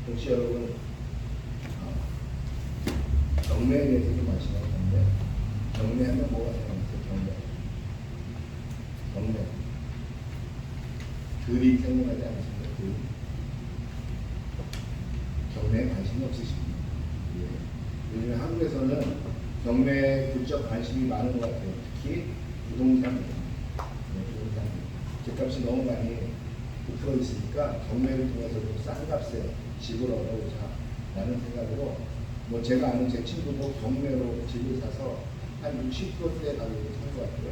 혹시 여러분 경매에 대해서 좀 아시나요? 경매하면 뭐가 생각나세요? 경매. 그림 생각나지 않으십니까? 그림. 경매에 관심이 없으십니까? 예. 요즘 한국에서는 경매에 부쩍 관심이 많은 것 같아요. 특히 부동산. 네, 부동산. 집값이 너무 많이 붙어 있으니까 경매를 통해서도 싼 값에 집을 얻어보자라는 생각으로 뭐 제가 아는 제 친구도 경매로 집을 사서 한 60%대 가격을 산 것 같아요.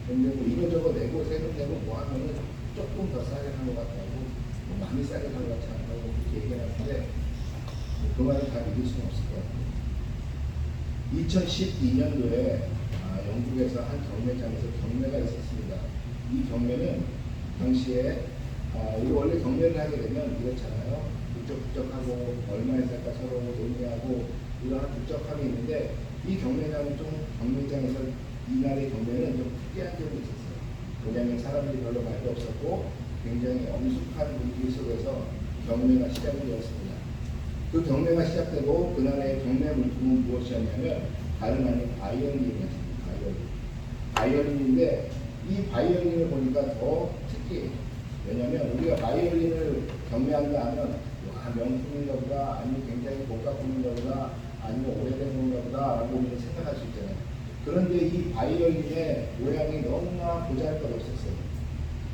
근데 뭐 이거저거 내고 세금 내고 뭐 하면은 조금 더 싸게 산 것 같다고 뭐 많이 싸게 산 것 같지 않다고 그렇게 얘기하는데 그 말을 다 믿을 수는 없을 것 같아요. 2012년도에 영국에서 한 경매장에서 경매가 있었습니다. 이 경매는 당시에 우리 원래 경매를 하게 되면 이렇잖아요. 북적북적하고 얼마에 살까 서로 논의하고 이러한 북적함이 있는데 이 경매장은 좀 경매장에서 이날의 경매는 좀 특이한 점이 있었어요. 왜냐하면 사람들이 별로 말도 없었고 굉장히 엄숙한 분위기 속에서 경매가 시작이 되었습니다. 그 경매가 시작되고 그날의 경매 물품은 무엇이었냐면 다름 아닌 바이올린이었습니다. 바이올린인데 이 바이올린을 보니까 더 특이해요. 왜냐하면 우리가 바이올린을 경매한다 하면 와 명품인가 보다 아니면 굉장히 고가품인가 보다 아니면 오래된 건가 보다 라고 우리는 생각할 수 있잖아요. 그런데 이 바이올린의 모양이 너무나 보잘것없었어요.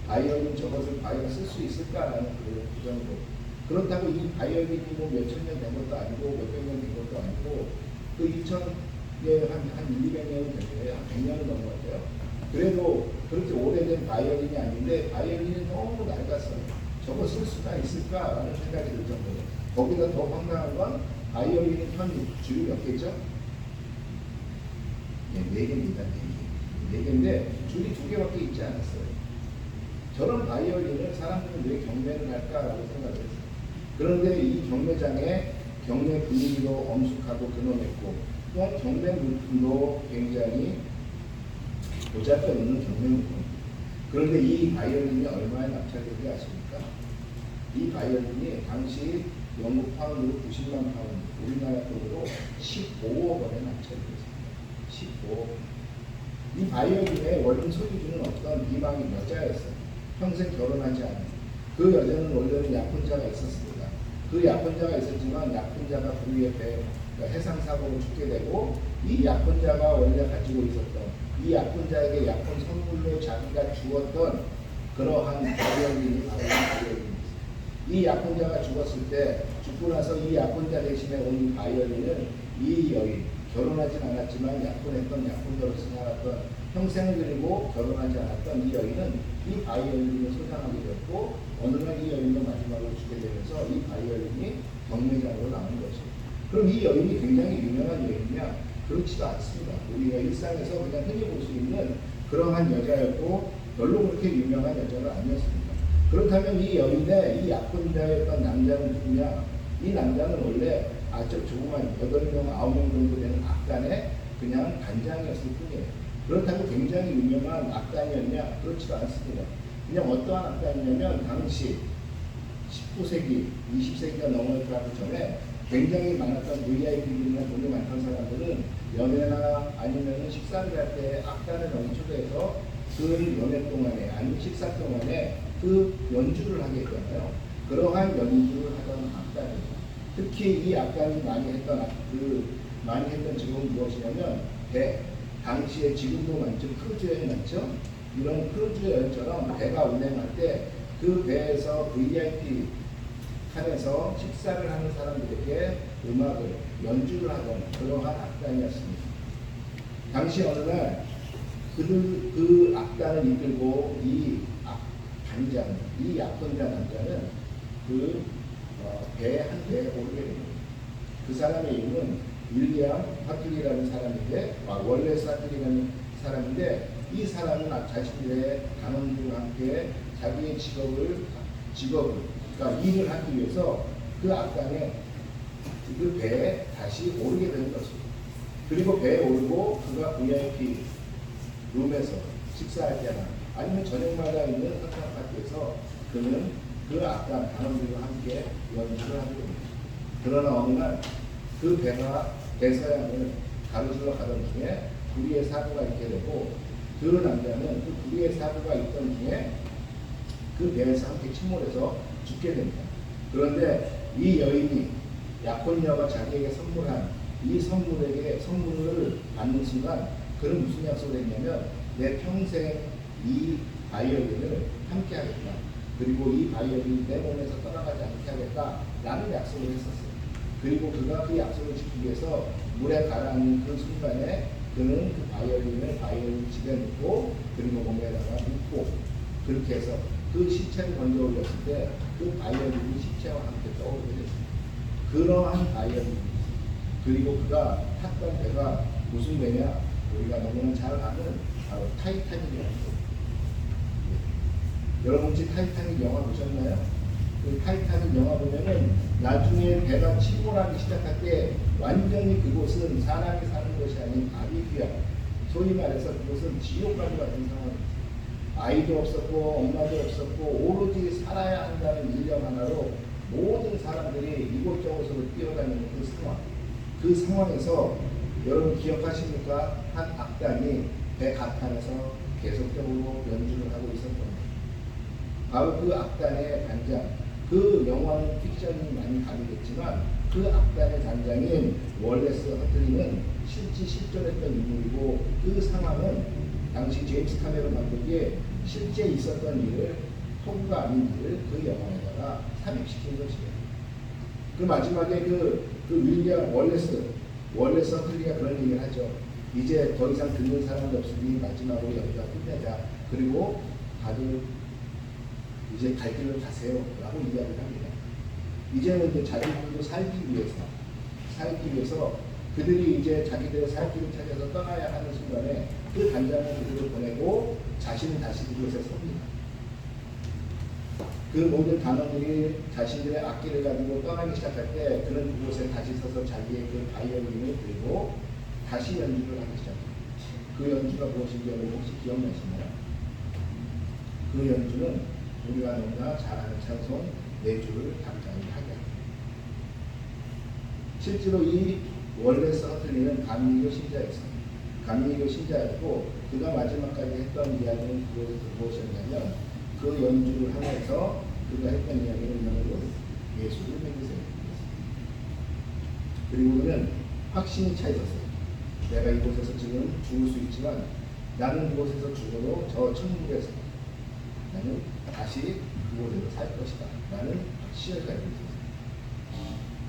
바이올린 저것을 과연 쓸 수 있을까라는 그 정도. 그렇다고 이 바이올린이 뭐 몇천 년 된 것도 아니고 몇백 년 된 것도 아니고 그 2000년 한 200년은 됐어요. 한 100년은 넘은 것 같아요. 그래도 그렇게 오래된 바이올린이 아닌데 바이올린이 너무 낡았어요. 저거 쓸 수가 있을까라는 생각이 들 정도로. 거기다 더 황당한 건 바이올린이 현 줄이 몇 개죠? 네 개입니다. 4개인데 줄이 2개밖에 있지 않았어요. 저런 바이올린을 사람들은 왜 경매를 할까라고 생각을 했어요. 그런데 이 경매장에 경매 분위기도 엄숙하고 근엄했고 또한 경매 물품도 굉장히 보잘것없는 경매 물품. 그런데 이 바이올린이 얼마에 납찰되는지 아십니까? 이 바이올린이 당시 영국 파운드로 90만 파운드, 우리나라 돈으로 15억 원에 납찰됐습니다. 15억. 이 바이올린의 원래 소유주는 어떤 이방인 여자였어요. 평생 결혼하지 않은. 그 여자는 원래는 약혼자가 있었습니다. 그 약혼자가 있었지만 약혼자가 불의의 배, 그러니까 해상사고로 죽게 되고 이 약혼자가 원래 가지고 있었던 이 약혼자에게 약혼 선물로 자기가 주었던 그러한 바이올린이 바로 이 바이올린입니다. 이 약혼자가 죽었을 때 죽고 나서 이 약혼자 대신에 온 이 바이올린을 이 여인, 결혼하진 않았지만 약혼했던 약혼자로서 살았던 평생을 그리고 결혼하지 않았던 이 여인은 이 바이올린을 소장하게 되었고 어느 날 이 여인도 마지막으로 죽게 되면서 이 바이올린이 경매장으로 나온 것이죠. 그럼 이 여인이 굉장히 유명한 여인이냐? 그렇지도 않습니다. 우리가 일상에서 그냥 흔히 볼 수 있는 그러한 여자였고 별로 그렇게 유명한 여자가 아니었습니다. 그렇다면 이 여인의 이 약혼자였던 남자는 누구냐? 이 남자는 원래 아주 조그만 8명, 9명 정도 되는 악단의 그냥 단장이었을 뿐이에요. 그렇다고 굉장히 유명한 악단이었냐? 그렇지도 않습니다. 그냥 어떠한 악단이냐면 당시 19세기, 20세기가 넘어가기 전에 굉장히 많았던 VIP들이나 돈이 많던 사람들은 연애나 아니면 식사를 할 때 악단을 초대해서 그 연애 동안에 아니면 식사 동안에 그 연주를 하게 했잖아요. 그러한 연주를 하던 악단입니다. 특히 이 악단이 많이 했던 직업은 무엇이냐면 배, 당시에 지금도 많죠. 크루즈 여행 많죠. 이런 크루즈 여행처럼 배가 운행할 때 그 배에서 VIP 칸에서 식사를 하는 사람들에게 음악을 연주를 하던 그러한 악단이었습니다. 당시 어느 날 그 악단을 이끌고 이 단장, 이 약혼자 남자는 그 배 한 배에 오르게 됩니다. 그 사람의 이름은 윌리엄 사틀리라는 사람인데, 원래 사틀리라는 사람인데, 이 사람은 자신들의 당원들과 함께 자기의 직업을 그러니까 일을 하기 위해서 그 악단에 그 배에 다시 오르게 되는 것입니다. 그리고 배에 오르고 그가 VIP 룸에서 식사할 때나 아니면 저녁마다 있는 사탕 파티에서 그는 그 악단 단원들과 함께 연주를 하게 됩니다. 그러나 어느 날 그 배가 대서양을 가로질러 가던 중에 불의의 사고가 있게 되고 그 남자는 그 불의의 사고가 있던 중에 그 배에서 함께 침몰해서 죽게 됩니다. 그런데 이 여인이 약혼녀가 자기에게 선물한 이 선물을 받는 순간 그는 무슨 약속을 했냐면 내 평생 이 바이올린을 함께 하겠다. 그리고 이 바이올린이 내 몸에서 떠나가지 않게 하겠다. 라는 약속을 했었어요. 그리고 그가 그 약속을 지키기 위해서 물에 가라앉는 그 순간에 그는 그 바이올린 집에 넣고 그리고 몸에다가 묻고 그렇게 해서 그 시체를 건져 올렸을 때 그 바이올린이 시체와 함께 떠오르게 됐습니다. 그러한 바이올린 그리고 그가 탔던 배가 무슨 배냐 우리가 너무나 잘 아는 바로 타이타닉이라는 여러분 혹시 타이타닉 영화 보셨나요? 그 타이타닉 영화 보면은 나중에 배가 침몰하기 시작할 때 완전히 그곳은 사람이 사는 곳이 아닌 아비규야 소위 말해서 그곳은 지옥과도 같은 상황입니다. 아이도 없었고 엄마도 없었고 오로지 살아야 한다는 일념 하나로 모든 사람들이 이곳저곳으로 뛰어다니는 그 상황 그 상황에서 여러분 기억하십니까? 한 악단이 배 가판에서 계속적으로 연주를 하고 있었던 겁니다. 바로 그 악단의 단장 그 영화는 픽션이 많이 가미됐지만 그 악단의 단장인 월레스 허틀리는 실제 실존했던 인물이고 그 상황은 당시 제임스 카메론 감독이 실제 있었던 일을 토구가 아닌 일을 그 영화에다가 삽입시킨 것이에요. 그 마지막에 그 윌리엄 월레스 허틀리가 그런 얘기를 하죠. 이제 더 이상 듣는 사람도 없으니 마지막으로 여기가 끝내자. 그리고 다들 이제 갈 길을 가세요. 라고 이야기를 합니다. 이제는 이제 자기들도 살기 위해서 그들이 이제 자기들의 살 길을 찾아서 떠나야 하는 순간에 그 단장을 그들을 보내고 자신은 다시 그곳에 섭니다. 그 모든 단원들이 자신들의 악기를 가지고 떠나기 시작할 때 그는 그곳에 다시 서서 자기의 그 바이올린을 들고 다시 연주를 하기 시작합니다. 그 연주가 무엇인지 여러분 혹시 기억나시나요? 그 연주는 우리가 너무나 잘 아는 찬송 네 줄을 당장히 하게 합니다. 실제로 이 월레스 허틀리는 감리교 신자였습니다. 감리교 신자였고 그가 마지막까지 했던 이야기는 무엇이었냐면 그 연주를 하면서 그가 했던 이야기는 너는 예수를 믿으세요. 그리고 그는 확신이 차 있었어요. 내가 이곳에서 지금 죽을 수 있지만 나는 이곳에서 죽어도 저 천국에서 나는 다시 그곳에서 살 것이다. 라는 확신을 가지고 있었어요.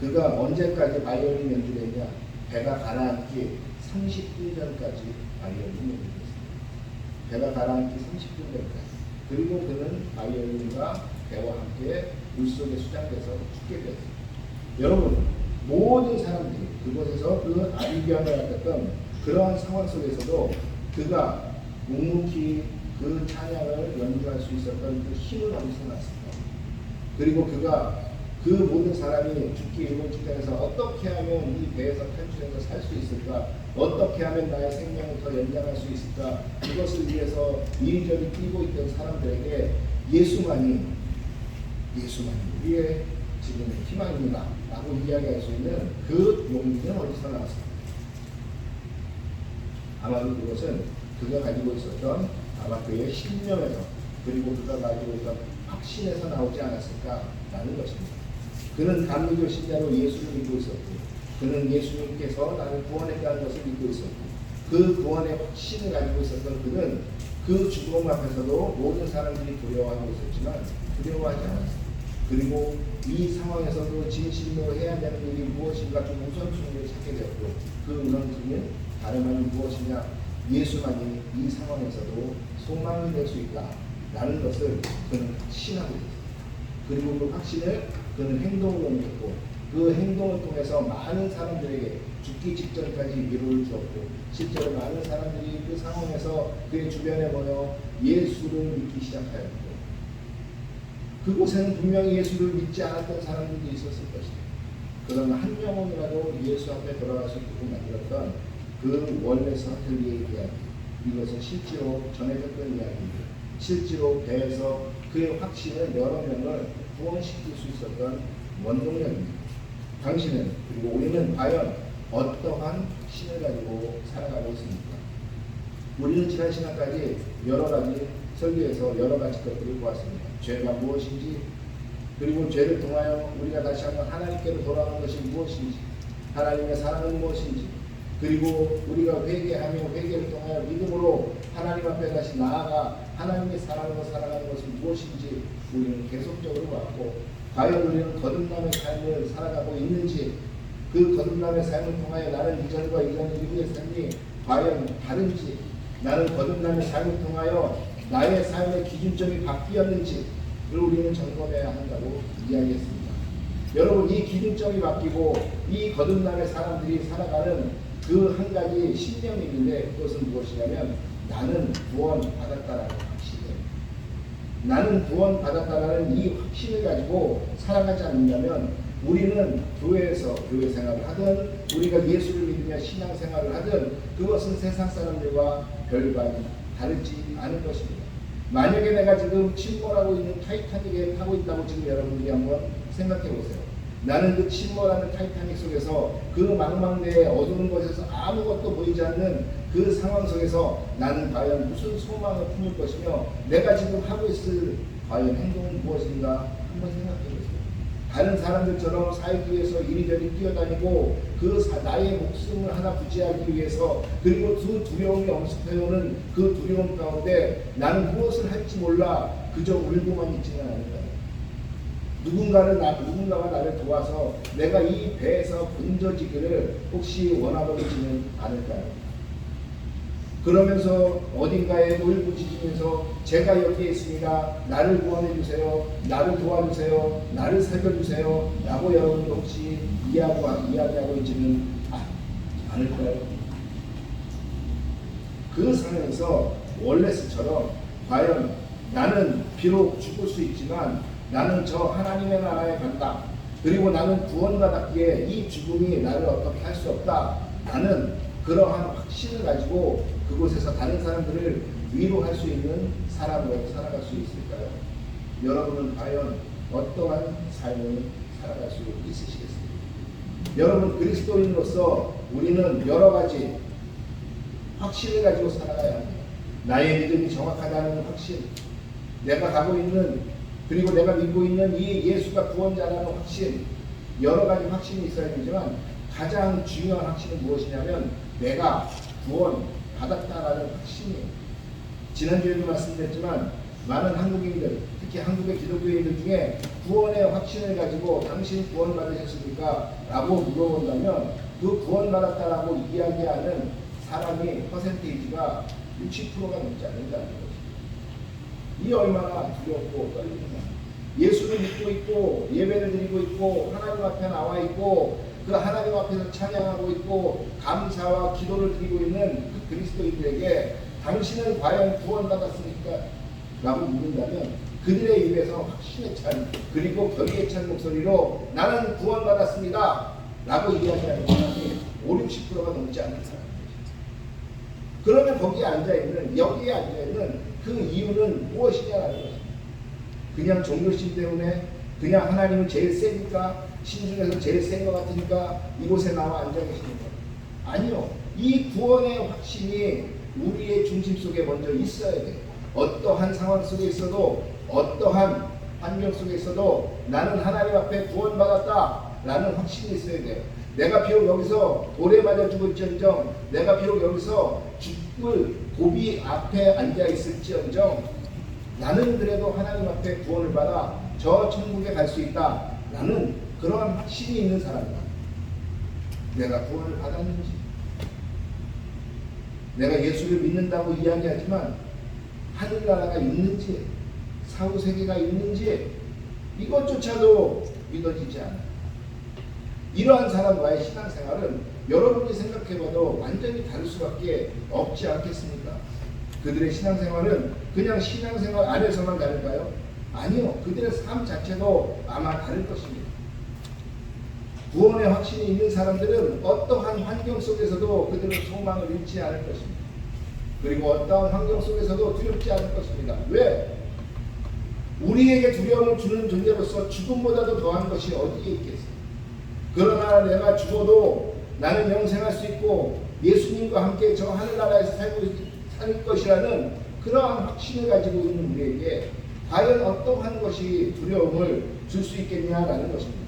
그가 언제까지 바이올린 연주를 했냐? 배가 가라앉기 30분 전까지 바이올린 연주를 했습니다. 배가 가라앉기 30분 전까지. 그리고 그는 바이올린과 배와 함께 물속에 수장돼서 죽게 되었습니다. 여러분, 모든 사람들이 그곳에서 그 아비규함을 갖던 그러한 상황 속에서도 그가 묵묵히 그 찬양을 연주할 수 있었던 그 힘은 어디서 났습니까? 그리고 그가 그 모든 사람이 죽기 일본 직전에서 어떻게 하면 이 배에서 탈출해서 살 수 있을까? 어떻게 하면 나의 생명을 더 연장할 수 있을까? 그것을 위해서 이리저리 뛰고 있던 사람들에게 예수만이 우리의 지금 희망입니다. 라고 이야기할 수 있는 그 용기는 어디서 나왔습니까? 아마도 그것은 그가 가지고 있었던 아마 그의 신념에서 그리고 그가 가지고 있던 확신에서 나오지 않았을까라는 것입니다. 그는 감리교 신자로 예수를 믿고 있었고 그는 예수님께서 나를 구원했다는 것을 믿고 있었고 그 구원의 확신을 가지고 있었던 그는 그 죽음 앞에서도 모든 사람들이 두려워하고 있었지만 두려워하지 않았습니다. 그리고 이 상황에서도 진실로 해야 되는 일이 무엇인가 좀 우선순위를 찾게 되었고 그 우선순위는 다름 아닌 무엇이냐 예수만이 이 상황에서도 소망이 될 수 있다라는 것을 그는 확신하고 있습니다. 그리고 그 확신을 그는 행동으로 옮겼고 그 행동을 통해서 많은 사람들에게 죽기 직전까지 위로를 주었고 실제로 많은 사람들이 그 상황에서 그의 주변에 모여 예수를 믿기 시작하였고 그곳에는 분명히 예수를 믿지 않았던 사람들도 있었을 것입니다. 그러나 한 영혼이라도 예수 앞에 돌아갈 수 있도록 만들었던 그 월레스 허틀리의 이야기 이것은 실제로 전해졌던 이야기입니다. 실제로 배에서 그의 확신은 여러 명을 구원시킬 수 있었던 원동력입니다. 당신은 그리고 우리는 과연 어떠한 신을 가지고 살아가고 있습니까? 우리는 지난 시간까지 여러 가지 설교에서 여러 가지 것들을 보았습니다. 죄가 무엇인지, 그리고 죄를 통하여 우리가 다시 한번 하나님께로 돌아오는 것이 무엇인지, 하나님의 사랑은 무엇인지, 그리고 우리가 회개하며 회개를 통하여 믿음으로 하나님 앞에 다시 나아가 하나님의 사랑으로 살아가는 것은 무엇인지 우리는 계속적으로 봤고, 과연 우리는 거듭남의 삶을 살아가고 있는지, 그 거듭남의 삶을 통하여 나는 이전과 이후의 삶이 과연 다른지, 나는 거듭남의 삶을 통하여 나의 삶의 기준점이 바뀌었는지 그걸 우리는 점검해야 한다고 이야기했습니다. 여러분, 이 기준점이 바뀌고 이 거듭남의 사람들이 살아가는 그 한 가지 신념이 있는데, 그것은 무엇이냐면 나는 구원받았다라는 확신이에요. 나는 구원받았다라는 이 확신을 가지고 살아가지 않는다면 우리는 교회에서 교회 생활을 하든 우리가 예수를 믿으며 신앙생활을 하든 그것은 세상 사람들과 별반 다르지 않은 것입니다. 만약에 내가 지금 침몰하고 있는 타이타닉에 타고 있다고 지금 여러분들이 한번 생각해 보세요. 나는 그 침몰하는 타이타닉 속에서 그 망망대해 어두운 곳에서 아무것도 보이지 않는 그 상황 속에서 나는 과연 무슨 소망을 품을 것이며 내가 지금 하고 있을 과연 행동은 무엇인가 한번 생각해 보세요. 다른 사람들처럼 살기 위해서 이리저리 뛰어다니고 나의 목숨을 하나 부지하기 위해서, 그리고 그 두려움이 엄습해오는 그 두려움 가운데 나는 무엇을 할지 몰라 그저 울고만 있지는 않을까요? 누군가가 나를 도와서 내가 이 배에서 건져지기를 혹시 원하지는 않을까요? 그러면서 어딘가에 울부짖으면서 제가 여기에 있습니다. 나를 구원해 주세요. 나를 도와주세요. 나를 살려주세요. 라고 여러분도 혹시 이야기하고 있지는 않을까요? 그 상황에서 월레스처럼 과연 나는 비록 죽을 수 있지만 나는 저 하나님의 나라에 간다. 그리고 나는 구원받았기에 이 죽음이 나를 어떻게 할 수 없다. 나는 그러한 확신을 가지고 그곳에서 다른 사람들을 위로할 수 있는 사람으로 살아갈 수 있을까요? 여러분은 과연 어떠한 삶을 살아갈 수 있으시겠습니까? 여러분, 그리스도인으로서 우리는 여러 가지 확신을 가지고 살아가야 합니다. 나의 믿음이 정확하다는 확신, 내가 가고 있는 그리고 내가 믿고 있는 이 예수가 구원자라는 확신, 여러 가지 확신이 있어야 되지만 가장 중요한 확신은 무엇이냐면 내가 구원받았다라는 확신이에요. 지난주에도 말씀드렸지만 많은 한국인들, 특히 한국의 기독교인들 중에 구원의 확신을 가지고 당신 구원받으셨습니까? 라고 물어본다면 그 구원받았다라고 이야기하는 사람이 퍼센테이지가 60%가 넘지 않는다는 거죠. 이 얼마나 두렵고 떨리느냐. 예수를 믿고 있고 예배를 드리고 있고 하나님 앞에 나와 있고 그 하나님 앞에서 찬양하고 있고 감사와 기도를 드리고 있는 그 그리스도인들에게 당신은 과연 구원받았습니까? 라고 물은다면 그들의 입에서 확신에 찬 그리고 결의에 찬 목소리로 나는 구원받았습니다 라고 이야기하는 사람이 50~60%가 넘지 않는 사람입니다. 그러면 거기에 앉아있는, 여기에 앉아있는 그 이유는 무엇이냐라는 것입니다. 그냥 종교심 때문에, 그냥 하나님은 제일 세니까, 신중에서 제일 센 것 같으니까 이곳에 나와 앉아 계시는 거예요. 아니요. 이 구원의 확신이 우리의 중심 속에 먼저 있어야 돼요. 어떠한 상황 속에 있어도, 어떠한 환경 속에 있어도 나는 하나님 앞에 구원받았다 라는 확신이 있어야 돼요. 내가 비록 여기서 돌에 맞아 죽을지언정, 내가 비록 여기서 죽을 고비 앞에 앉아 있을지언정, 나는 그래도 하나님 앞에 구원을 받아 저 천국에 갈 수 있다 라는 그러한 확신이 있는 사람이다. 내가 구원을 받았는지, 내가 예수를 믿는다고 이야기하지만 하늘나라가 있는지, 사후세계가 있는지 이것조차도 믿어지지 않아요. 이러한 사람과의 신앙생활은 여러분이 생각해봐도 완전히 다를 수밖에 없지 않겠습니까? 그들의 신앙생활은 그냥 신앙생활 안에서만 다를까요? 아니요. 그들의 삶 자체도 아마 다를 것입니다. 구원의 확신이 있는 사람들은 어떠한 환경 속에서도 그들은 소망을 잃지 않을 것입니다. 그리고 어떠한 환경 속에서도 두렵지 않을 것입니다. 왜? 우리에게 두려움을 주는 존재로서 죽음보다도 더한 것이 어디에 있겠어요? 그러나 내가 죽어도 나는 영생할 수 있고 예수님과 함께 저 하늘나라에서 살 것이라는 그러한 확신을 가지고 있는 우리에게 과연 어떠한 것이 두려움을 줄 수 있겠냐라는 것입니다.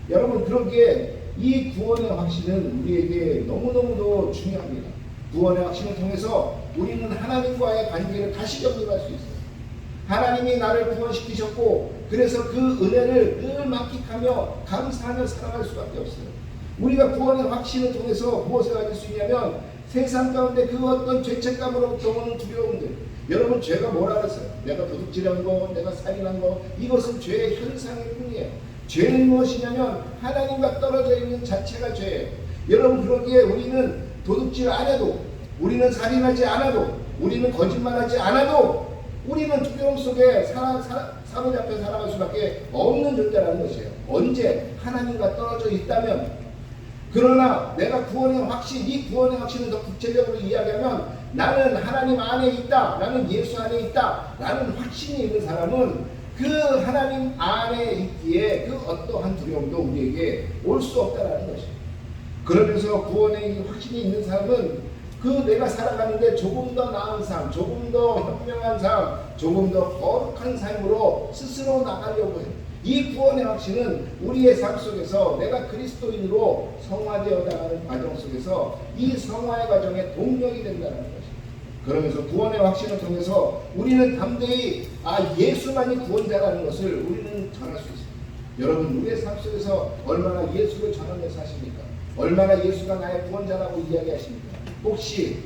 여러분, 그러기에 이 구원의 확신은 우리에게 너무너무도 중요합니다. 구원의 확신을 통해서 우리는 하나님과의 관계를 다시 정립할 수 있어요. 하나님이 나를 구원시키셨고 그래서 그 은혜를 늘 만끽하며 감사하며 살아갈 수밖에 없어요. 우리가 구원의 확신을 통해서 무엇을 가질 수 있냐면 세상 가운데 그 어떤 죄책감으로부터 오는 두려움들. 여러분, 죄가 뭐라 그랬어요? 내가 도둑질한 거, 내가 살인한 거, 이것은 죄의 현상일 뿐이에요. 죄는 무엇이냐면 하나님과 떨어져 있는 자체가 죄예요. 여러분, 그러기에 우리는 도둑질 안 해도, 우리는 살인하지 않아도, 우리는 거짓말하지 않아도 우리는 두려움 속에 사로잡혀 살아갈 수밖에 없는 존재라는 것이에요. 언제? 하나님과 떨어져 있다면. 그러나 내가 구원의 확신, 이 구원의 확신을 더 구체적으로 이야기하면 나는 하나님 안에 있다, 나는 예수 안에 있다 라는 확신이 있는 사람은 그 하나님 안에 있기에 그 어떠한 두려움도 우리에게 올 수 없다라는 것이에요. 그러면서 구원의 확신이 있는 사람은 그 내가 살아가는데 조금 더 나은 삶, 조금 더 현명한 삶, 조금 더 거룩한 삶으로 스스로 나가려고 해요. 이 구원의 확신은 우리의 삶 속에서 내가 그리스도인으로 성화되어 나가는 과정 속에서 이 성화의 과정에 동력이 된다는 것입니다. 그러면서 구원의 확신을 통해서 우리는 담대히 예수만이 구원자라는 것을 우리는 전할 수 있습니다. 여러분, 우리의 삶 속에서 얼마나 예수를 전하면서 하십니까? 얼마나 예수가 나의 구원자라고 이야기하십니까? 혹시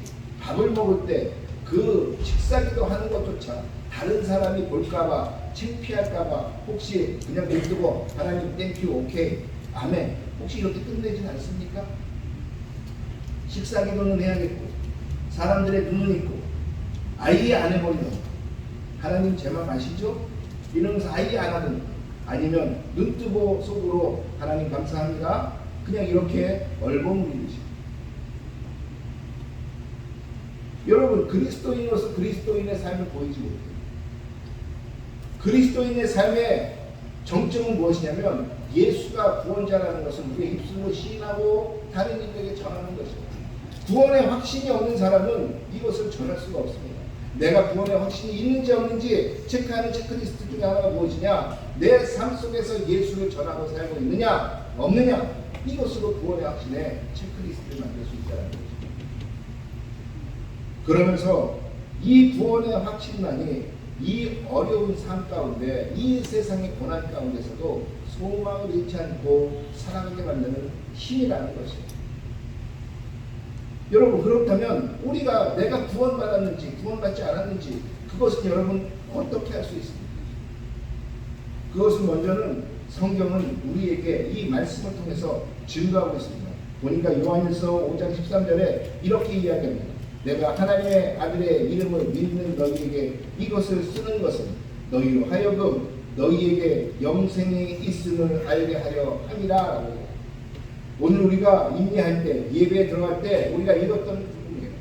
밥을 먹을 때 그 식사기도 하는 것조차 다른 사람이 볼까봐, 창피할까봐 혹시 그냥 냅두고 하나님 땡큐 오케이 아멘 혹시 이렇게 끝내진 않습니까? 식사기도는 해야겠고 사람들의 눈은 있고 아예 안 해버리는 하나님 제 맘 아시죠? 이러면서 아예 안 하든 아니면 눈 뜨고 속으로 하나님 감사합니다 그냥 이렇게 얼버무리듯이. 여러분, 그리스도인으로서 그리스도인의 삶을 보이지 못해요. 그리스도인의 삶의 정점은 무엇이냐면 예수가 구원자라는 것을 우리의 입술로 시인하고 다른 이들에게 전하는 것입니다. 구원의 확신이 없는 사람은 이것을 전할 수가 없습니다. 내가 구원의 확신이 있는지 없는지 체크하는 체크리스트 중에 하나가 무엇이냐? 내 삶 속에서 예수를 전하고 살고 있느냐 없느냐? 이것으로 구원의 확신의 체크리스트를 만들 수 있다는 거죠. 그러면서 이 구원의 확신만이 이 어려운 삶 가운데 이 세상의 고난 가운데서도 소망을 잃지 않고 살아가게 만드는 힘이라는 것이에요. 여러분, 그렇다면 우리가 내가 구원받았는지 구원받지 않았는지 그것은 여러분 어떻게 할 수 있습니까? 그것은 먼저는 성경은 우리에게 이 말씀을 통해서 증거하고 있습니다. 보니까 요한일서 5장 13절에 이렇게 이야기합니다. 내가 하나님의 아들의 이름을 믿는 너희에게 이것을 쓰는 것은 너희로 하여금 너희에게 영생이 있음을 알게 하려 함이라. 오늘 우리가 임례할 때 예배에 들어갈 때 우리가 읽었던 부분이에요.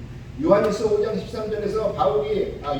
요한일서 5장 13절에서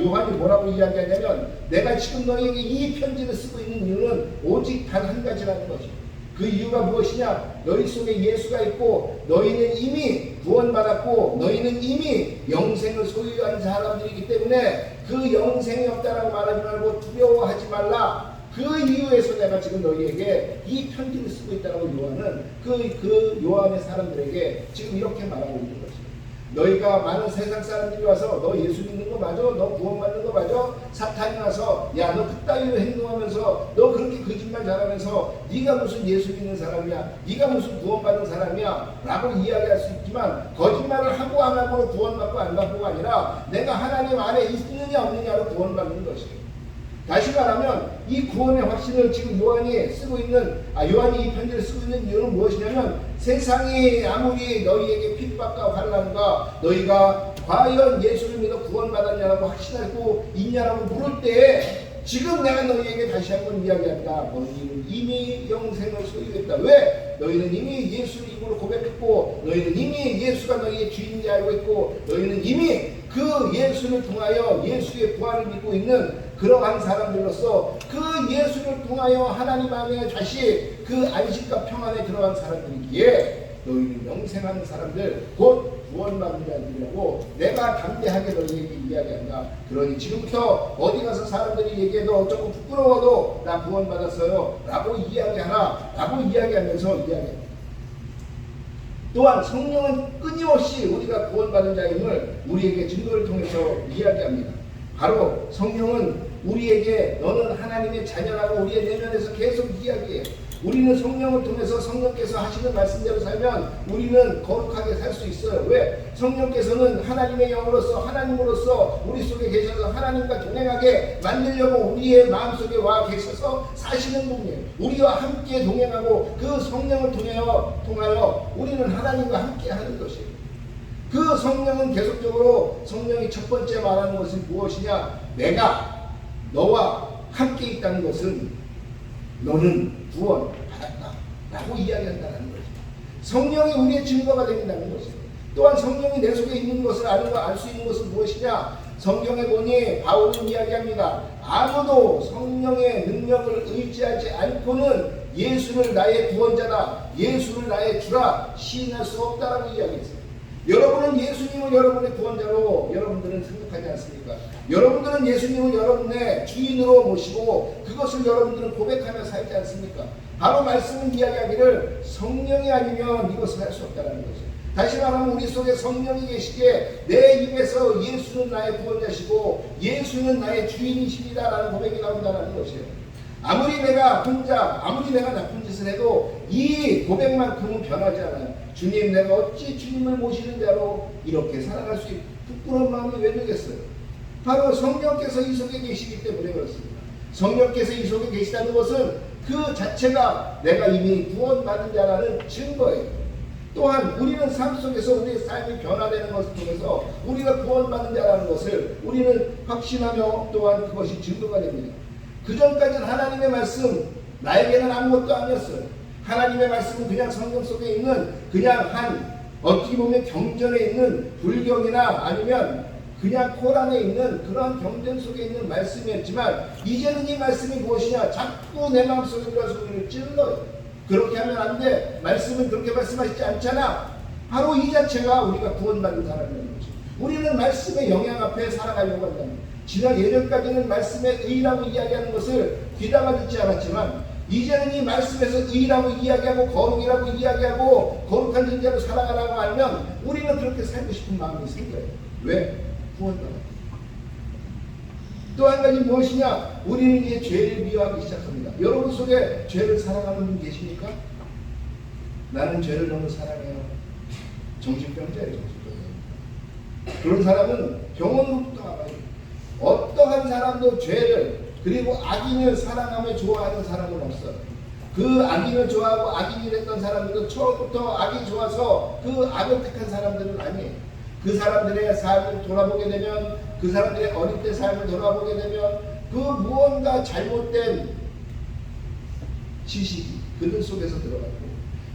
요한이 뭐라고 이야기하냐면 내가 지금 너희에게 이 편지를 쓰고 있는 이유는 오직 단 한 가지라는 것이에요. 그 이유가 무엇이냐? 너희 속에 예수가 있고 너희는 이미 구원받았고 너희는 이미 영생을 소유한 사람들이기 때문에 그 영생이 없다라고 말하지 말고 두려워하지 말라. 그 이유에서 내가 지금 너희에게 이 편지를 쓰고 있다라고 요한은 그 요한의 사람들에게 지금 이렇게 말하고 있는 것입니다. 너희가 많은 세상 사람들이 와서 너 예수 믿는 거 맞아? 너 구원받는 거 맞아? 사탄이 와서 야 너 그따위로 행동하면서 너 그렇게 거짓말 잘하면서 네가 무슨 예수 믿는 사람이야? 네가 무슨 구원받은 사람이야? 라고 이야기할 수 있지만 거짓말을 하고 안 하고 구원받고 안 받고가 아니라 내가 하나님 안에 있느냐 없느냐로 구원받는 것이에요. 다시 말하면 이 구원의 확신을 지금 요한이 쓰고 있는 요한이 이 편지를 쓰고 있는 이유는 무엇이냐면 세상이 아무리 너희에게 핍박과 환난과 너희가 과연 예수를 믿어 구원받았냐라고 확신하고 있냐라고 물을 때에 지금 내가 너희에게 다시 한번 이야기한다. 너희는 이미 영생을 소유했다. 왜? 너희는 이미 예수를 입으로 고백했고 너희는 이미 예수가 너희의 주인인지 알고 있고 너희는 이미 그 예수를 통하여 예수의 부활을 믿고 있는 그러한 사람들로서 그 예수를 통하여 하나님 안에 다시 그 안식과 평안에 들어간 사람들이기에 너희는 영생하는 사람들 곧 구원받는 자들이라고 내가 담대하게 너희에게 이야기한다. 그러니 지금부터 어디 가서 사람들이 얘기해도 조금 부끄러워도 나 구원받았어요 라고 이야기하라 라고 이야기하면서 이야기합니다. 또한 성령은 끊임없이 우리가 구원받은 자임을 우리에게 증거를 통해서 이야기합니다. 바로 성령은 우리에게 너는 하나님의 자녀라고 우리의 내면에서 계속 이야기해요. 우리는 성령을 통해서 성령께서 하시는 말씀대로 살면 우리는 거룩하게 살 수 있어요. 왜? 성령께서는 하나님의 영으로서 하나님으로서 우리 속에 계셔서 하나님과 동행하게 만들려고 우리의 마음속에 와 계셔서 사시는 분이에요. 우리와 함께 동행하고 그 성령을 통하여 우리는 하나님과 함께 하는 것이에요. 그 성령은 계속적으로 성령이 첫 번째 말하는 것은 무엇이냐? 내가 너와 함께 있다는 것은 너는 구원 받았다 라고 이야기한다는 거죠. 성령이 우리의 증거가 된다는 것이죠. 또한 성령이 내 속에 있는 것을 알 수 있는 것은 무엇이냐? 성경에 보니 바울은 이야기합니다. 아무도 성령의 능력을 의지하지 않고는 예수를 나의 구원자다, 예수를 나의 주라 시인할 수 없다라고 이야기했어요. 여러분은 예수님을 여러분의 구원자로 여러분들은 생각하지 않습니까? 여러분들은 예수님을 여러분의 주인으로 모시고 그것을 여러분들은 고백하며 살지 않습니까? 바로 말씀은 이야기하기를 성령이 아니면 이것을 할 수 없다는 거죠. 다시 말하면 우리 속에 성령이 계시기에 내 입에서 예수는 나의 구원자시고 예수는 나의 주인이십니다 라는 고백이 나온다는 것이에요. 아무리 내가 나쁜 짓을 해도 이 고백만큼은 변하지 않아요. 주님, 내가 어찌 주님을 모시는 자로 이렇게 살아갈 수 있는 부끄러운 마음이 왜 들겠어요? 바로 성령께서 이 속에 계시기 때문에 그렇습니다. 성령께서 이 속에 계시다는 것은 그 자체가 내가 이미 구원받은 자라는 증거예요. 또한 우리는 삶 속에서 우리의 삶이 변화되는 것을 통해서 우리가 구원받은 자라는 것을 우리는 확신하며 또한 그것이 증거가 됩니다. 그전까지는 하나님의 말씀, 나에게는 아무것도 아니었어요. 하나님의 말씀은 그냥 성경 속에 있는 그냥 어떻게 보면 경전에 있는 불경이나 아니면 그냥 코란에 있는 그런 경전 속에 있는 말씀이었지만 이제는 이 말씀이 무엇이냐? 자꾸 내 마음속에 들어와서 우리를 찔러요. 그렇게 하면 안 돼. 말씀은 그렇게 말씀하시지 않잖아. 바로 이 자체가 우리가 구원받는 사람이라는 거죠. 우리는 말씀의 영향 앞에 살아가려고 한다는 거예요. 지난 예전까지는 말씀의 의라고 이야기하는 것을 귀담아 듣지 않았지만 이제는 이 말씀에서 의라고 이야기하고 거룩이라고 이야기하고 거룩한 존재로 살아가라고 하면 우리는 그렇게 살고 싶은 마음이 생겨요. 왜? 구원받았다. 또 한 가지 무엇이냐? 우리는 이제 죄를 미워하기 시작합니다. 여러분 속에 죄를 사랑하는 분 계십니까? 나는 죄를 너무 사랑해요. 정신병자예요. 정신병자. 그런 사람은 병원으로부터 알아요. 어떠한 사람도 죄를 그리고 악인을 사랑하며 좋아하는 사람은 없어요. 그 악인을 좋아하고 악인이 됐던 사람들은 처음부터 악이 좋아서 그 악을 택한 사람들은 아니에요. 그 사람들의 삶을 돌아보게 되면 그 사람들의 어릴 때 삶을 돌아보게 되면 그 무언가 잘못된 지식이 그들 속에서 들어가고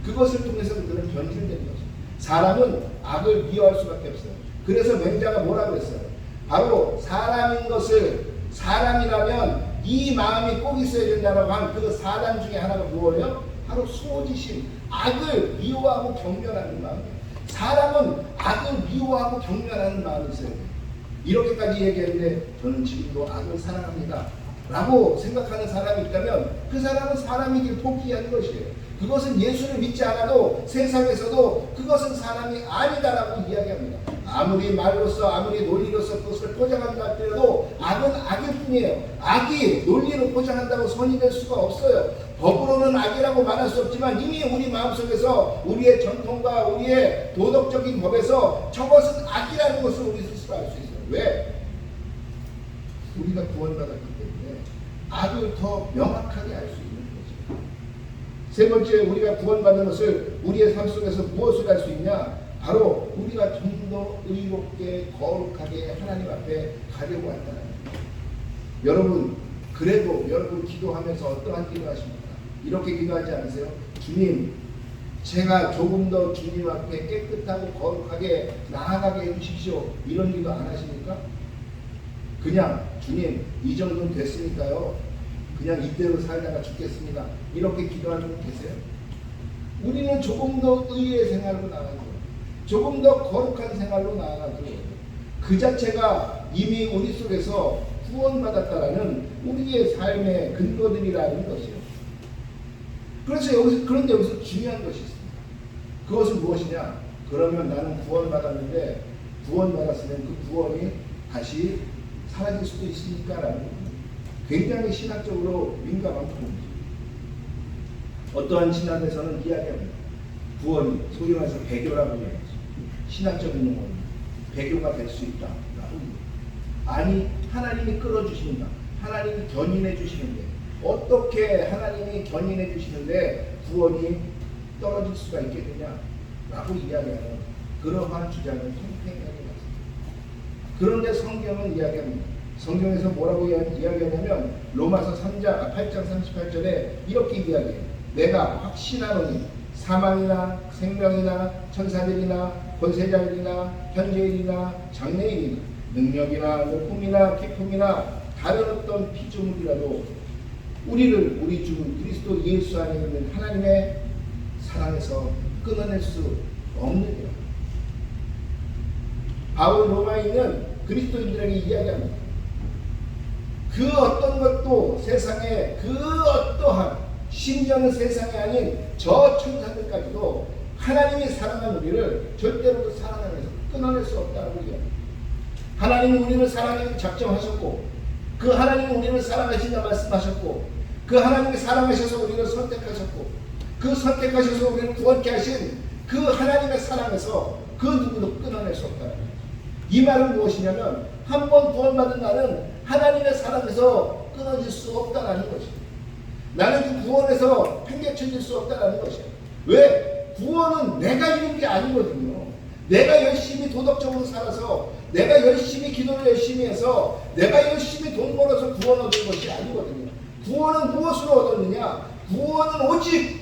그것을 통해서 그들은 변질된 거죠. 사람은 악을 미워할 수밖에 없어요. 그래서 맹자가 뭐라고 했어요? 바로 사람인 것을 사람이라면 이 마음이 꼭 있어야 된다고 한 그 사람 중에 하나가 뭐예요? 바로 수호지심, 악을 미워하고 경멸하는 마음이에요. 사람은 악을 미워하고 경멸하는 마음이 있어요. 이렇게까지 얘기했는데 저는 지금도 악을 사랑합니다 라고 생각하는 사람이 있다면 그 사람은 사람이길 포기하는 것이에요. 그것은 예수를 믿지 않아도 세상에서도 그것은 사람이 아니다라고 이야기합니다. 아무리 말로서 아무리 논리로서 그것을 포장한다 할지라도 악은 악일 뿐이에요. 악이 논리로 포장한다고 선이 될 수가 없어요. 법으로는 악이라고 말할 수 없지만 이미 우리 마음속에서 우리의 전통과 우리의 도덕적인 법에서 저것은 악이라는 것을 우리 스스로 알 수 있어요. 왜? 우리가 구원받았기 때문에 악을 더 명확하게 알 수 있는 거죠. 세 번째, 우리가 구원받는 것을 우리의 삶 속에서 무엇을 할 수 있냐? 바로 우리가 좀 더 의롭게 거룩하게 하나님 앞에 가려고 한다는 거예요. 여러분, 그래도 여러분 기도하면서 어떠한 기도하십니까? 이렇게 기도하지 않으세요? 주님, 제가 조금 더 주님 앞에 깨끗하고 거룩하게 나아가게 해주십시오. 이런 기도 안 하십니까? 그냥 주님 이 정도는 됐으니까요. 그냥 이대로 살다가 죽겠습니다. 이렇게 기도하는 분 계세요? 우리는 조금 더 의의 생활로 나가죠. 조금 더 거룩한 생활로 나아가죠. 그 자체가 이미 우리 속에서 구원받았다라는 우리의 삶의 근거들이라는 것이에요. 그런데 여기서 중요한 것이 있습니다. 그것은 무엇이냐? 그러면 나는 구원받았는데 구원받았으면 그 구원이 다시 사라질 수도 있으니까 라는 겁니다. 굉장히 신학적으로 민감한 부분이죠. 어떠한 신학에서는 이야기합니다. 구원이 소위 말해서 배교라고 이야기하죠. 신학적인 용어는 배교가 될 수 있다. 아니 하나님이 끌어주십니다. 하나님이 견인해 주시는데 어떻게 하나님이 견인해 주시는데 구원이 떨어질 수가 있겠느냐 라고 이야기하는 그러한 주장을 팽팽하게 맞습니다. 그런데 성경은 이야기합니다. 성경에서 뭐라고 이야기하냐면 로마서 8장 38절에 이렇게 이야기해요. 내가 확신하노니 사망이나 생명이나 천사들이나 권세자들이나 현재일이나 장래일이나 능력이나 높음이나 깊음이나 다른 어떤 피조물이라도 우리를 우리 주 그리스도 예수 안에 있는 하나님의 사랑에서 끊어낼 수 없느니라. 바울 로마에 있는 그리스도인들에게 이야기합니다. 그 어떤 것도 세상에 그 어떠한 심지어는 세상이 아닌 저 천사들까지도 하나님이 사랑한 우리를 절대로 그 사랑 안에서 끊어낼 수 없다고 이야기합니다. 하나님이 우리를 사랑하기로 작정하셨고 그 하나님이 우리를 사랑하신다 말씀하셨고 그 하나님이 사랑하셔서 우리를 선택하셨고 그 선택하셔서 우리를 구원케 하신 그 하나님의 사랑에서 그 누구도 끊어낼 수 없다는 거예요. 이 말은 무엇이냐면 한 번 구원받은 나는 하나님의 사랑에서 끊어질 수 없다는 것입니다. 나는 그 구원에서 팽개쳐질 수 없다는 것이에요. 왜? 구원은 내가 이룬 게 아니거든요. 내가 열심히 도덕적으로 살아서 내가 열심히 기도를 열심히 해서 내가 열심히 돈 벌어서 구원 얻은 것이 아니거든요. 구원은 무엇으로 얻었느냐? 구원은 오직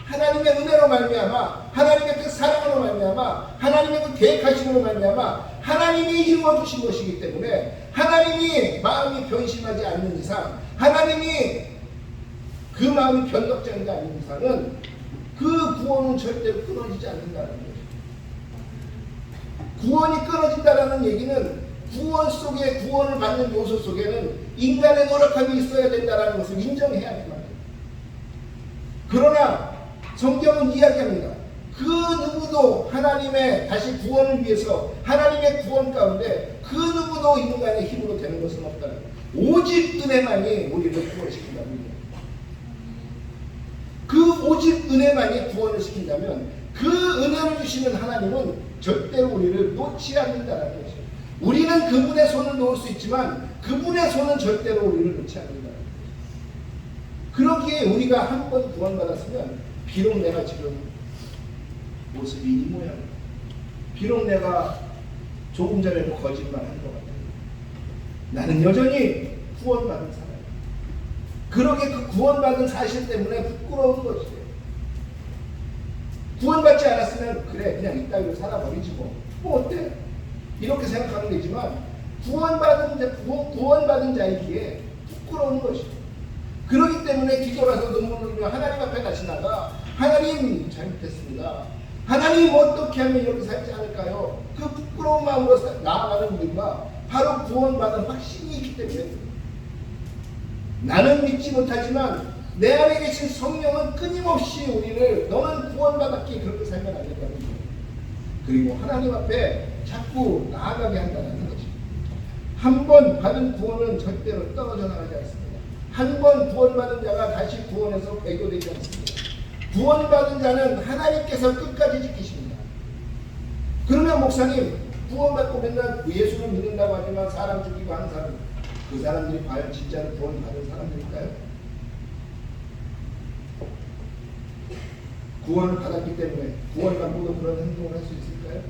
하나님의 은혜로 말미암아 하나님의 그 사랑으로 말미암아 하나님의 그 계획하심으로 말미암아 하나님이 이루어 주신 것이기 때문에 하나님이 마음이 변심하지 않는 이상 하나님이 그 마음이 변덕장이 아닌 이상은 그 구원은 절대로 끊어지지 않는다는 거죠. 구원이 끊어진다는 얘기는 구원 속에 구원을 받는 요소 속에는 인간의 노력함이 있어야 된다는 것을 인정해야 합니다. 그러나 성경은 이야기합니다. 그 누구도 하나님의 다시 구원을 위해서 하나님의 구원 가운데 그 누구도 인간의 힘으로 되는 것은 없다는 거예요. 오직 은혜만이 우리를 구원시킨다는 거예요. 그 오직 은혜만이 구원을 시킨다면 그 은혜를 주시는 하나님은 절대로 우리를 놓지 않는다는 것이죠. 우리는 그분의 손을 놓을 수 있지만 그분의 손은 절대로 우리를 놓지 않는다는 거죠. 그러기에 우리가 한 번 구원받았으면 비록 내가 지금 모습이 이 모양이야. 비록 내가 조금 전에도 거짓말한 것 같아요. 나는 여전히 구원받은 사람이야. 그러게 그 구원받은 사실 때문에 부끄러운 것이에요. 구원받지 않았으면 그래 그냥 이따위로 살아버리지 뭐 어때? 이렇게 생각하는 거지만 구원받은 자이기에 부끄러운 것이죠. 그렇기 때문에 기도라서 눈물을 흘리며 하나님 앞에 다시 나가 하나님 잘못했습니다. 하나님 어떻게 하면 이렇게 살지 않을까요? 그 부끄러운 마음으로 나아가는 이유가 바로 구원받은 확신이 있기 때문에 나는 믿지 못하지만 내 안에 계신 성령은 끊임없이 우리를 너는 구원받았기에 그렇게 살면 안 된다는 거예요. 그리고 하나님 앞에 자꾸 나아가게 한다는 거죠. 한 번 받은 구원은 절대로 떨어져 나가지 않습니다. 한 번 구원받은 자가 다시 구원에서 배교되지 않습니다. 구원받은 자는 하나님께서 끝까지 지키십니다. 그러면 목사님 구원받고 맨날 예수를 믿는다고 하지만 사람 죽이고 하는 사람 그 사람들이 과연 진짜로 구원받은 사람들일까요? 구원을 받았기 때문에 구원 받고도 그런 행동을 할 수 있을까요?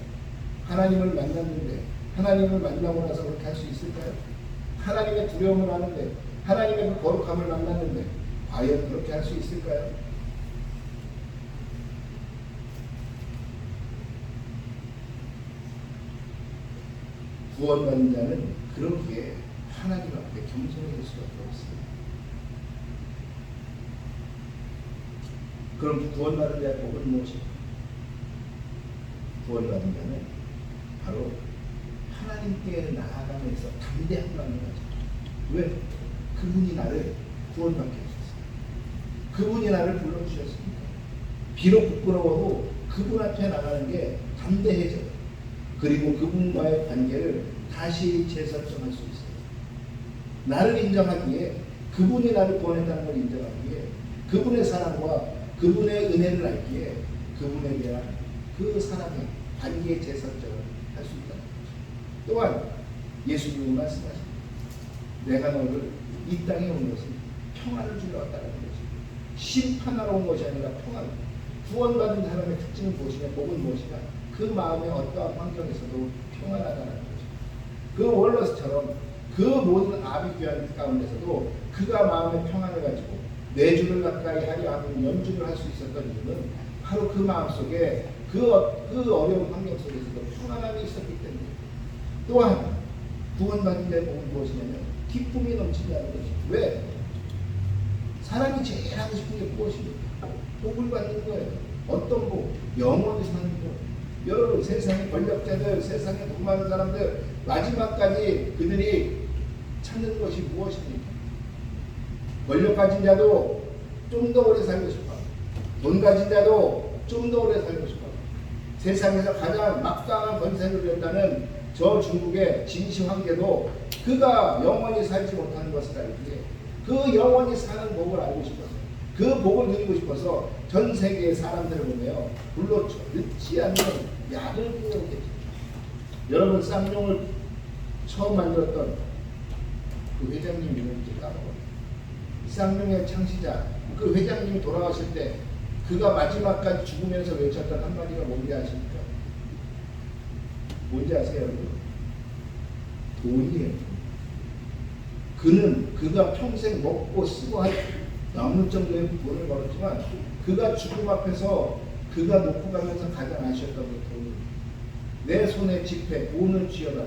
하나님을 만났는데 하나님을 만나고 나서 그렇게 할 수 있을까요? 하나님의 두려움을 아는데 하나님의 그 거룩함을 만났는데 과연 그렇게 할 수 있을까요? 구원받는 자는 그렇기에 하나님 앞에 겸손해질 수밖에 없어요. 그럼 구원받은 자의 복은 무엇이냐? 구원받은 자는 바로 하나님께 나아가면서 담대한 마음을 가져. 왜? 그분이 나를 구원받게 하셨어요. 그분이 나를 불러주셨습니다. 비록 부끄러워도 그분 앞에 나가는 게 담대해져요. 그리고 그분과의 관계를 다시 재설정할 수 있어요. 나를 인정하기에, 그분이 나를 구원했다는 걸 인정하기에, 그분의 사랑과 그분의 은혜를 알기에 그분에 대한 그 사랑의 관계의 재설정을 할 수 있다는 거죠. 또한 예수님이 말씀하십니다. 내가 너를 이 땅에 온 것은 평안을 주러 왔다는 거죠. 심판하러 온 것이 아니라 평안. 구원받은 사람의 특징은 무엇이냐? 복은 무엇이냐? 그 마음의 어떠한 환경에서도 평안하다는 거죠. 그 월러스처럼 그 모든 아비규환 가운데서도 그가 마음의 평안을 가지고 내 주를 가까이 하려 하는 연주를 할 수 있었던 이유는 바로 그 마음속에 그 어려운 환경 속에서도 평안함이 있었기 때문에. 또한 구원받은 자의 복은 무엇이냐면 기쁨이 넘치지 않는 것이죠. 왜? 사람이 제일 하고 싶은 게 무엇입니까? 복을 받는 거예요. 어떤 복? 영원히 사는 복. 여러분, 세상의 권력자들, 세상에 돈 많은 사람들, 마지막까지 그들이 찾는 것이 무엇입니까? 권력 가진 자도 좀 더 오래 살고 싶어. 돈 가진 자도 좀 더 오래 살고 싶어. 세상에서 가장 막강한 권세를 연다는 저 중국의 진시 황제도 그가 영원히 살지 못하는 것을 알기에 그 영원히 사는 복을 알고 싶어서, 그 복을 누리고 싶어서 전 세계의 사람들을 보며 불로 늦지 않는 약을 뿌렸겠죠. 여러분, 쌍용을 처음 만들었던 그 회장님 이름인지 까먹었어요. 쌍용의 창시자, 그 회장님이 돌아가실 때 그가 마지막까지 죽으면서 외쳤던 한마디가 뭔지 아십니까? 뭔지 아세요, 여러분? 돈이에요. 그가 평생 먹고 쓰고 남을 정도의 돈을 벌었지만 그가 죽음 앞에서 그가 놓고 가면서 가장 아쉬웠던 게 돈이에요. 내 손에 지폐, 돈을 쥐어달라.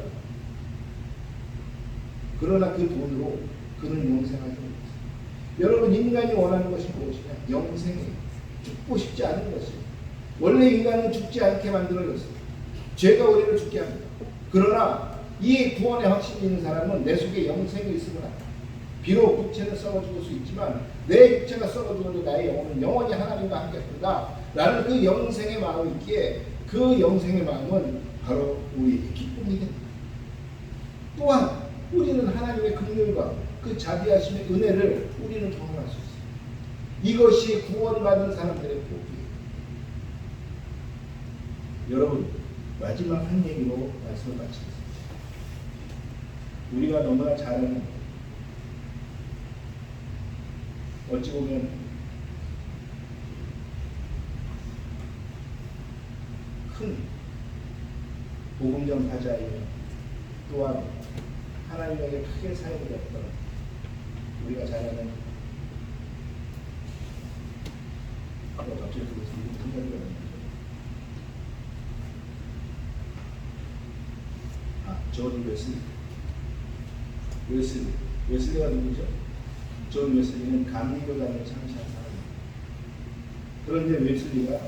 그러나 그 돈으로 그는 영생하지 못했어요. 여러분, 인간이 원하는 것이 무엇이냐? 영생이에요. 죽고 싶지 않은 것이에요. 원래 인간은 죽지 않게 만들어졌어요. 죄가 우리를 죽게 합니다. 그러나 이 구원의 확신이 있는 사람은 내 속에 영생이 있음을 합니다. 비록 육체는 썩어 죽을 수 있지만 내 육체가 썩어 죽어도 나의 영혼은 영원히 하나님과 함께 한다 라는 그 영생의 마음이 있기에 그 영생의 마음은 바로 우리의 기쁨이 됩니다. 또한 우리는 하나님의 긍휼과 그 자비하심의 은혜를 우리는 경험할 수 있어요. 이것이 구원받은 사람들의 복이에요. 여러분, 마지막 한 얘기로 말씀을 마치겠습니다. 우리가 너무나 잘 아는, 어찌 보면 큰 복음 전파자이며 또한 하나님에게 크게 사용되었던 우리가 잘 아는, 갑자기 그것이 생각이 나는데, 존 웨슬리가 누구죠? 존 웨슬리는 감리교단을 창시한 사람입니다. 그런데 웨슬리가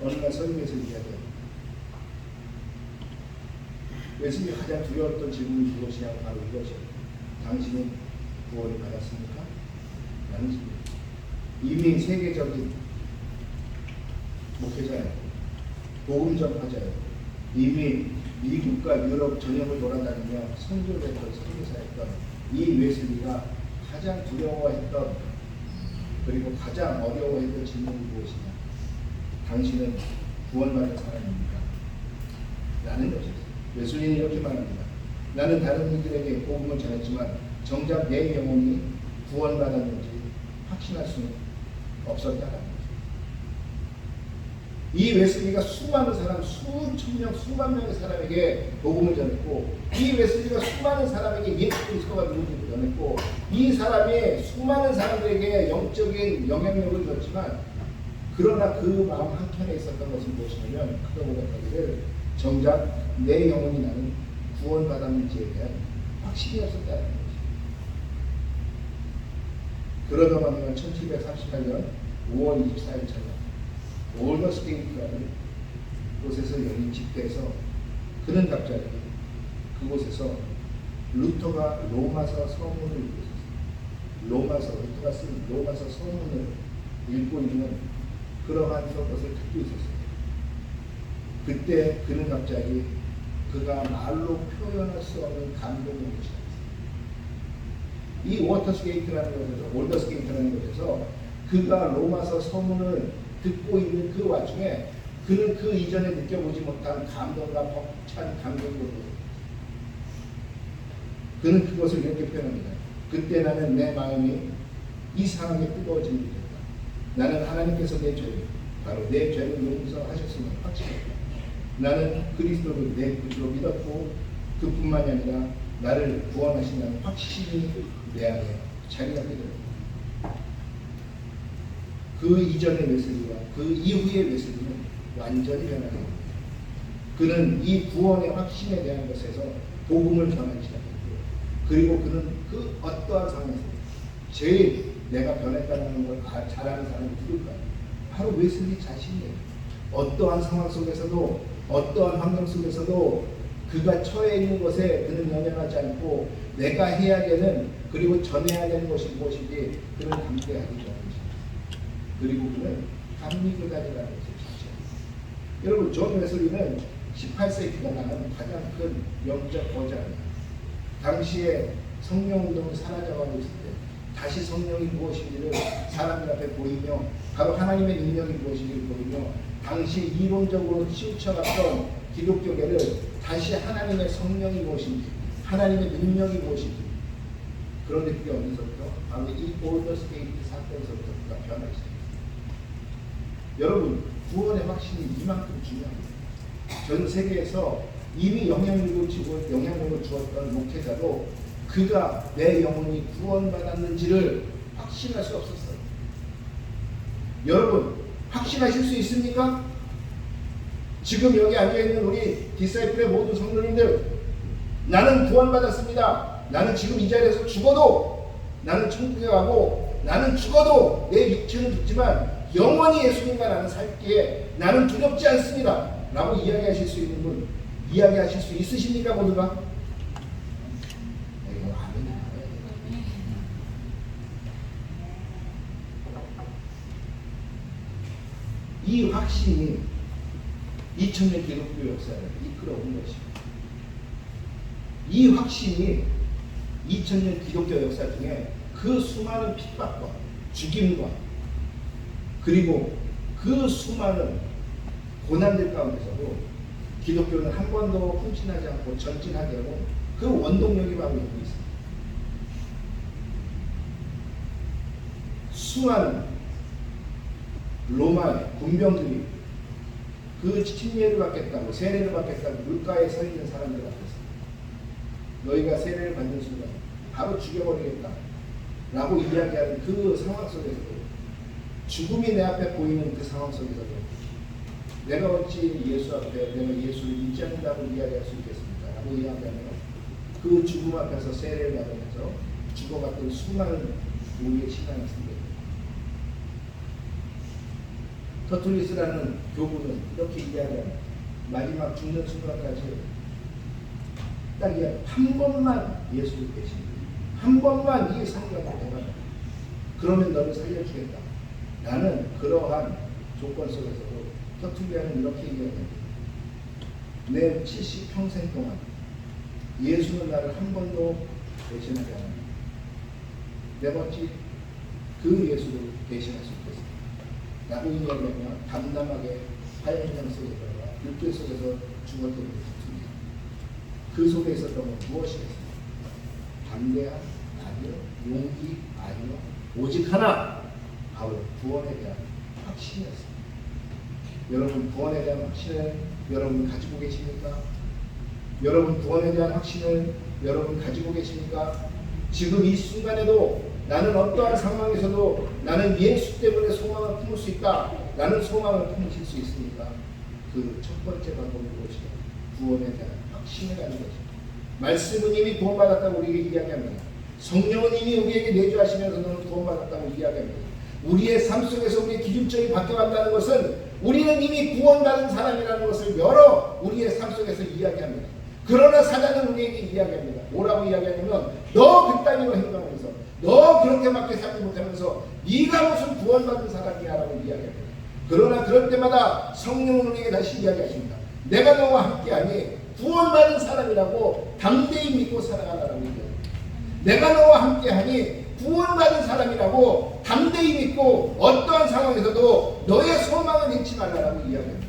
어느 날 설교에서 이야기합니다. 웨슬리가 가장 두려웠던 질문이 무엇이냐? 바로 이것이요. 당신은 구원을 받았습니까? 라는 질문. 이미 세계적인 목회자였고 복음 전파자였고 이미 미국과 유럽 전역을 돌아다니며 선교를 했던 선교사였던 이 웨슬리가 가장 두려워했던, 그리고 가장 어려워했던 질문이 무엇이냐? 당신은 구원받은 사람입니까? 라는 것이었어요. 웨슬리는 이렇게 말합니다. 나는 다른 이들에게 복음을 전했지만 정작 내 영혼이 구원받았는지 확신할 수는 없었다는 거죠. 이 웨슬리가 수많은 사람, 수천 명, 수만 명의 사람에게 복음을 전했고, 이 웨슬리가 수많은 사람에게 예수 그리스도가 누구인지를 전했고, 이 사람이 수많은 사람들에게 영적인 영향력을 줬지만, 그러나 그 마음 한켠에 있었던 것은 무엇이냐면, 그가 고백하기를 정작 내 영혼이 나는 구원받았는지에 대한 확신이 없었다는 거지. 그러다 보니까 1738년 5월 24일처럼 올더스게이트라는 곳에서 열린 집회에서 그는 갑자기 그곳에서 루터가 로마서 서문을 읽고 있었어요. 루터가 쓴 로마서 서문을 읽고 있는 그러한 것을 듣고 있었어요. 그때 그는 갑자기 그가 말로 표현할 수 없는 감동을 느꼈어요. 이 워터스게이트라는 곳에서, 올더스게이트라는 곳에서 그가 로마서 서문을 듣고 있는 그 와중에 그는 그 이전에 느껴보지 못한 감동과 벅찬 감동으로 그는 그것을 이렇게 표현합니다. 그때 나는 내 마음이 이 상황에 뜨거워지게 됐다. 나는 하나님께서 내 죄를, 바로 내 죄를 용서하셨음을 확신했다. 나는 그리스도를 내 구주로 믿었고 그뿐만이 아니라 나를 구원하신다는 확신이 내 안에 자리하게 됩니다. 그 이전의 웨슬리와 그 이후의 웨슬리는 완전히 변하게 됩니다. 그는 이 구원의 확신에 대한 것에서 복음을 전하기 시작했고, 그리고 그는 그 어떠한 상황에서 제일 내가 변했다는 걸 잘하는 사람이 누굴까요? 바로 웨슬리 자신이에요. 어떠한 상황 속에서도, 어떠한 환경 속에서도 그가 처해 있는 것에 그는 연연하지 않고 내가 해야 되는, 그리고 전해야 되는 것이 무엇인지 그는 담대하기 전합니다. 그리고 그는 감리교단이라는 것을 자체합니다. 여러분, 존 웨슬리는 18세기가 나는 가장 큰 영적 거장입니다. 당시에 성령운동이 사라져가고 있을 때 다시 성령이 무엇인지를 사람들 앞에 보이며, 바로 하나님의 능력이 무엇인지를 보이며, 당시 이론적으로 치우쳐갔던 기독교계를 다시 하나님의 성령이 무엇인지, 하나님의 능력이 무엇인지, 그런데 그게 어디서부터? 바로 이 올더스게이트 사건에서부터 그가 변하기 시작합니다. 여러분, 구원의 확신이 이만큼 중요합니다. 전 세계에서 이미 영향력을 주었던 목회자도 그가 내 영혼이 구원받았는지를 확신할 수 없었어요. 여러분, 확신하실 수 있습니까? 지금 여기 앉아있는 우리 디사이플의 모든 성도님들, 나는 구원받았습니다. 나는 지금 이 자리에서 죽어도 나는 천국에 가고, 나는 죽어도 내 육체는 죽지만 영원히 예수님과 나는 살기에 나는 두렵지 않습니다 라고 이야기하실 수 있는 분, 이야기하실 수 있으십니까 모두가? 이 확신이 2000년 기독교 역사를 이끌어온 것입니다. 이 확신이 2000년 기독교 역사 중에 그 수많은 핍박과 죽임과 그리고 그 수많은 고난들 가운데서도 기독교는 한 번도 hun신하지 않고 전진하게 하고 그 원동력이 바로 여기 있습니다. 수많은 로마의 군병들이 그 침례를 받겠다고, 세례를 받겠다고 물가에 서 있는 사람들 앞에서 너희가 세례를 받는 순간 바로 죽여버리겠다 라고 이야기하는 그 상황 속에서도, 죽음이 내 앞에 보이는 그 상황 속에서도 내가 어찌 예수 앞에 내가 예수를 믿지 않는다고 이야기할 수 있겠습니까? 라고 이야기하면 그 죽음 앞에서 세례를 받으면서 죽어갔던 수많은 우리의 신앙생들, 터툴리스라는 교부는 이렇게 이야기합니다. 마지막 죽는 순간까지 딱 한 번만 예수를 대신다, 한 번만 이 성경을 대라, 그러면 너를 살려주겠다. 나는 그러한 조건 속에서도 터툴리아는 이렇게 얘기합니다. 내 70평생 동안 예수는 나를 한 번도 대신하지 않았다. 내가 어찌 그 예수를 대신할 수 있겠습니까? 라고 이야기하며 담담하게 하얀양 속에 들어가 불길 속에서 죽었던 터툴리아. 그 속에 있었던 건 무엇이겠습니까? 담대한 아니요, 용기 아니요, 오직 하나, 바로 구원에 대한 확신이었습니다. 여러분, 구원에 대한 확신을 여러분 가지고 계십니까? 여러분, 구원에 대한 확신을 여러분 가지고 계십니까? 지금 이 순간에도 나는 어떠한 상황에서도 나는 예수 때문에 소망을 품을 수 있다, 라는 소망을 품으실 수 있습니까? 그 첫 번째 방법이 무엇이냐? 구원에 대한 확신을 가지는 것입니다. 말씀은 이미 구원받았다고 우리에게 이야기합니다. 성령은 이미 우리에게 내주하시면서 너는 구원받았다고 이야기합니다. 우리의 삶 속에서 우리의 기준점이 바뀌어간다는 것은 우리는 이미 구원받은 사람이라는 것을 여러 우리의 삶 속에서 이야기합니다. 그러나 사단은 우리에게 이야기합니다. 뭐라고 이야기하냐면 너 그따위로 행동하면서 너 그렇게밖에 살지 못하면서 네가 무슨 구원받은 사람이야 라고 이야기합니다. 그러나 그럴 때마다 성령은 우리에게 다시 이야기하십니다. 내가 너와 함께하니 구원받은 사람이라고 담대히 믿고 살아가라고 이야기합니다. 내가 너와 함께하니 구원받은 사람이라고 담대히 믿고 어떠한 상황에서도 너의 소망을 잃지 말라라고 이야기합니다.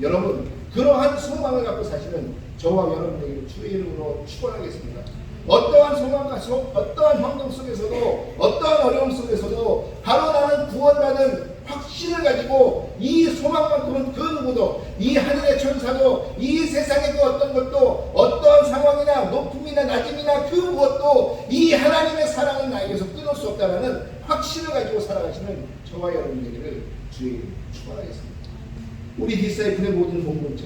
여러분, 그러한 소망을 갖고 사시는 저와 여러분에게 주의 이름으로 축원하겠습니다. 어떠한 소망과 어떠한 환경 속에서도 어떠한 어려움 속에서도 바로 나는 구원받은 확신을 가지고 이 소망만큼은 그 누구도 이 하늘의 천사도 이 세상의 그 어떤 것도 어떠한 상황이나 높음이나 낮음이나 그 무엇도 이 하나님의 사랑은 나에게서 끊을 수 없다는 확신을 가지고 살아가시는 저와 여러분에게를 주의 이름으로 축원하겠습니다. 우리 디사이플의 모든 공동체,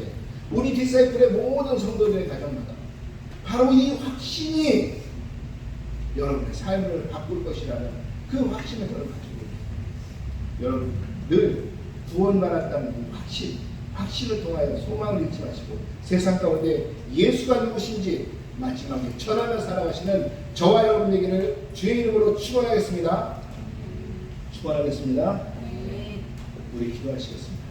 우리 디사이플의 모든 성도들의 가정마다 바로 이 확신이 여러분의 삶을 바꿀 것이라는 그 확신을 저는 가지고 있습니다. 여러분 늘 구원받았다는 그 확신을 통하여 소망을 잃지 마시고 세상 가운데 예수가 누구신지 마지막에 전하며 살아가시는 저와 여러분에게를 주의 이름으로 축원하겠습니다. 축원하겠습니다. 우리 기도하시겠습니다.